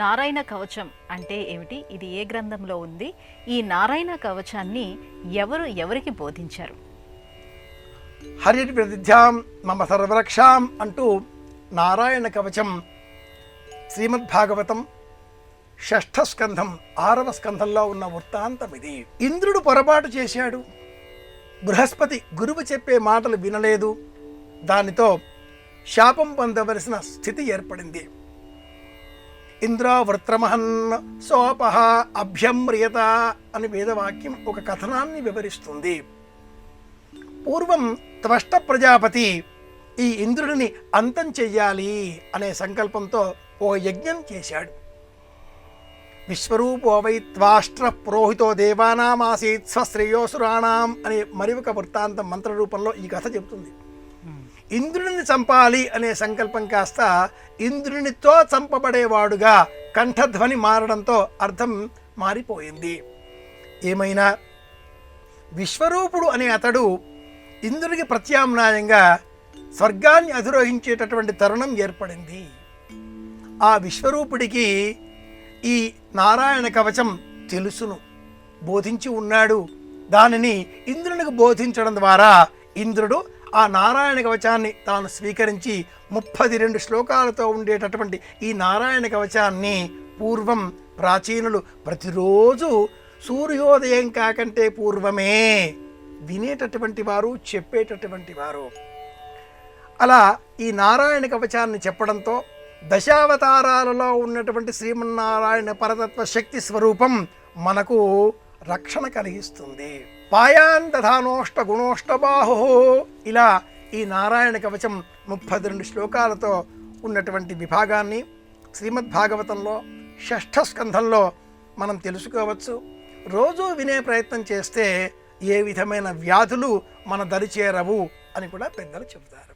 నారాయణ కవచం అంటే ఏమిటి? ఇది ఏ గ్రంథంలో ఉంది? ఈ నారాయణ కవచాన్ని ఎవరికి బోధించారు? హరిర్విద్యాం మమ సర్వరక్షాం అంటూ నారాయణ కవచం శ్రీమద్భాగవతం 6వ స్కంధం 6వ స్కంధంలో ఉన్న వృత్తాంతం ఇది. ఇంద్రుడు పొరపాటు చేశాడు. బృహస్పతి గురువు చెప్పే మాటలు వినలేదు. దానితో శాపం పొందవలసిన స్థితి ఏర్పడింది. ఇంద్రావృత్రమహన్ సోపహ అభ్యమ్రియత అని వేదవాక్యం ఒక కథనాన్ని వివరిస్తుంది. పూర్వం త్వష్ట ప్రజాపతి ఈ ఇంద్రుడిని అంతం చెయ్యాలి అనే సంకల్పంతో ఓ యజ్ఞం చేశాడు. విశ్వరూపో వై త్వాష్ట్ర పురోహితో దేవానామాసీత్ స్వశ్రేయోసురాణం అనే మరి ఒక వృత్తాంతం మంత్రరూపంలో ఈ కథ చెబుతుంది. ఇంద్రుడిని చంపాలి అనే సంకల్పం కాస్త ఇంద్రునితో చంపబడేవాడుగా కంఠధ్వని మారడంతో అర్థం మారిపోయింది. ఏమైనా విశ్వరూపుడు అనే అతడు ఇంద్రుడికి ప్రత్యామ్నాయంగా స్వర్గాన్ని అధిరోహించేటటువంటి తరుణం ఏర్పడింది. ఆ విశ్వరూపుడికి ఈ నారాయణ కవచం తెలుసును, బోధించి ఉన్నాడు. దానిని ఇంద్రునికి బోధించడం ద్వారా ఇంద్రుడు ఆ నారాయణ కవచాన్ని తాను స్వీకరించి 32 శ్లోకాలతో ఉండేటటువంటి ఈ నారాయణ కవచాన్ని పూర్వం ప్రాచీనులు ప్రతిరోజు సూర్యోదయం కాకంటే పూర్వమే వినేటటువంటి వారు, చెప్పేటటువంటి వారు. అలా ఈ నారాయణ కవచాన్ని చెప్పడంతో దశావతారాలలో ఉన్నటువంటి శ్రీమన్నారాయణ పరతత్వ శక్తి స్వరూపం మనకు రక్షణ కలిగిస్తుంది. పాయాన్ దధానోష్ట గుణోష్ట బాహు. ఇలా ఈ నారాయణ కవచం 32 శ్లోకాలతో ఉన్నటువంటి విభాగాన్ని శ్రీమద్భాగవతంలో 6వ స్కంధంలో మనం తెలుసుకోవచ్చు. రోజు వినే ప్రయత్నం చేస్తే ఏ విధమైన వ్యాధులు మన దరిచేరవు అని కూడా పెద్దలు చెబుతారు.